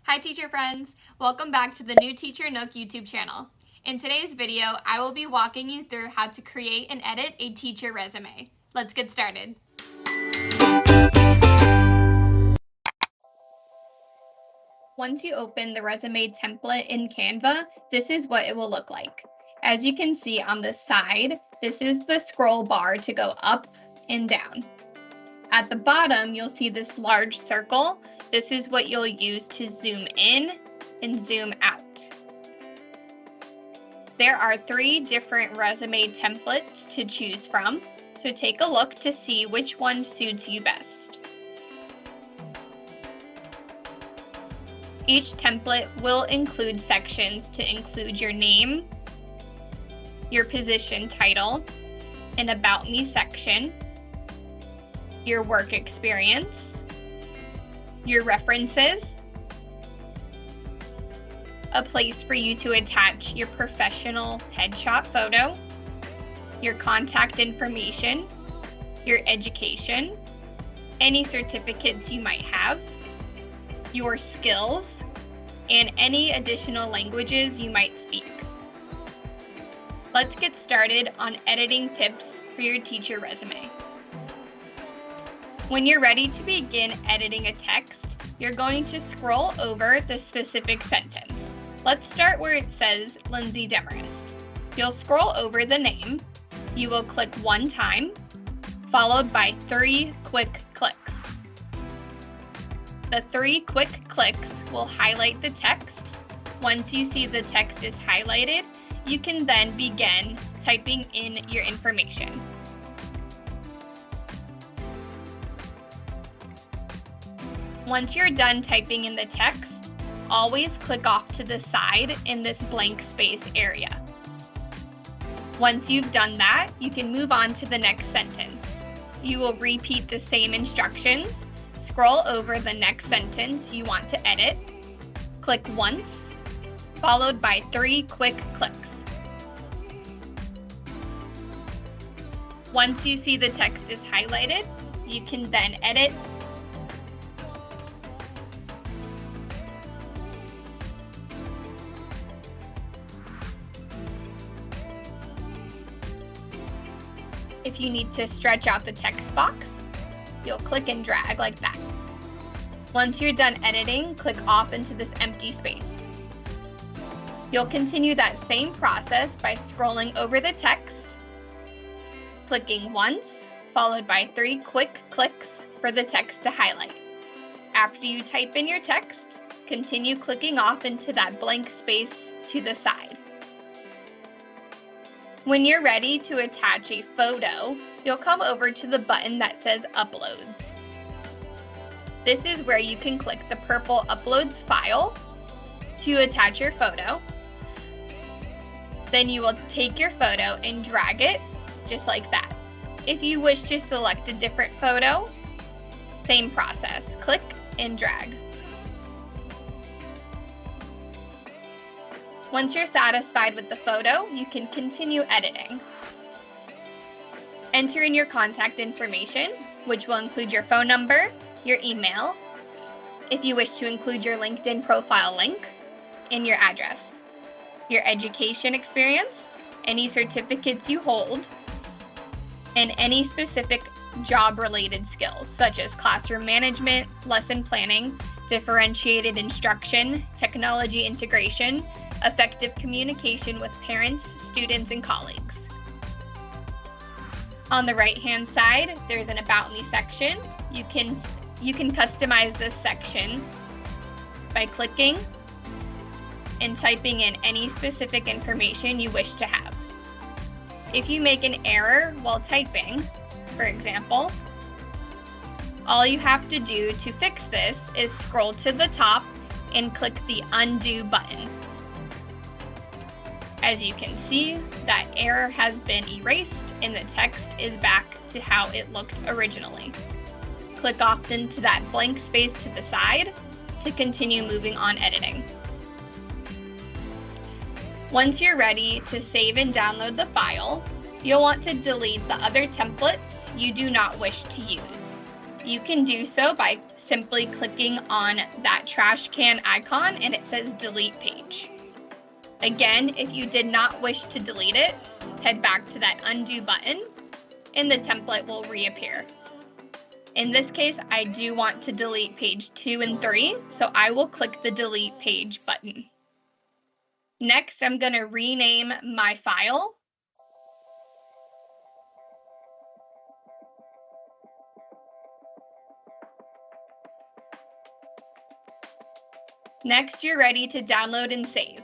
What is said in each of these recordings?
Hi teacher friends! Welcome back to the New Teacher Nook YouTube channel. In today's video, I will be walking you through how to create and edit a teacher resume. Let's get started. Once you open the resume template in Canva, this is what it will look like. As you can see on the side, this is the scroll bar to go up and down. At the bottom, you'll see this large circle. This is what you'll use to zoom in and zoom out. There are 3 different resume templates to choose from, so take a look to see which one suits you best. Each template will include sections to include your name, your position title, an About Me section, your work experience, your references, a place for you to attach your professional headshot photo, your contact information, your education, any certificates you might have, your skills, and any additional languages you might speak. Let's get started on editing tips for your teacher resume. When you're ready to begin editing a text, you're going to scroll over the specific sentence. Let's start where it says Lindsay Demarest. You'll scroll over the name. You will click one time, followed by 3 quick clicks. The 3 quick clicks will highlight the text. Once you see the text is highlighted, you can then begin typing in your information. Once you're done typing in the text, always click off to the side in this blank space area. Once you've done that, you can move on to the next sentence. You will repeat the same instructions, scroll over the next sentence you want to edit, click once, followed by 3 quick clicks. Once you see the text is highlighted, you can then edit. If you need to stretch out the text box, you'll click and drag like that. Once you're done editing, click off into this empty space. You'll continue that same process by scrolling over the text, clicking once, followed by 3 quick clicks for the text to highlight. After you type in your text, continue clicking off into that blank space to the side. When you're ready to attach a photo, you'll come over to the button that says Uploads. This is where you can click the purple Uploads file to attach your photo. Then you will take your photo and drag it just like that. If you wish to select a different photo, same process. Click and drag. Once you're satisfied with the photo, you can continue editing. Enter in your contact information, which will include your phone number, your email, if you wish to include your LinkedIn profile link, and your address, your education experience, any certificates you hold, and any specific job-related skills, such as classroom management, lesson planning, differentiated instruction, technology integration, effective communication with parents, students, and colleagues. On the right-hand side, there's an About Me section. You can customize this section by clicking and typing in any specific information you wish to have. If you make an error while typing, for example, all you have to do to fix this is scroll to the top and click the Undo button. As you can see, that error has been erased and the text is back to how it looked originally. Click off into that blank space to the side to continue moving on editing. Once you're ready to save and download the file, you'll want to delete the other templates you do not wish to use. You can do so by simply clicking on that trash can icon and it says delete page. Again, if you did not wish to delete it, head back to that undo button and the template will reappear. In this case, I do want to delete page 2 and 3, so I will click the delete page button. Next, I'm going to rename my file. Next, you're ready to download and save.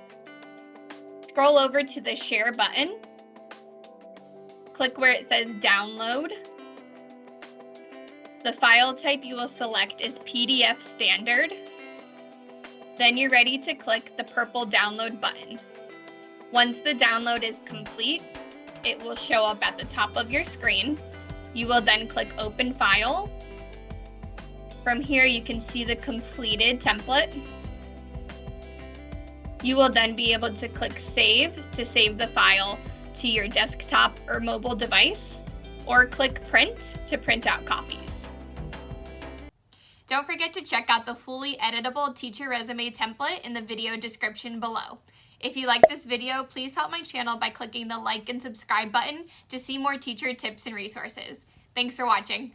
Scroll over to the share button. Click where it says download. The file type you will select is PDF standard. Then you're ready to click the purple download button. Once the download is complete, it will show up at the top of your screen. You will then click open file. From here, you can see the completed template. You will then be able to click save to save the file to your desktop or mobile device, or click print to print out copies. Don't forget to check out the fully editable teacher resume template in the video description below. If you like this video, please help my channel by clicking the like and subscribe button to see more teacher tips and resources. Thanks for watching.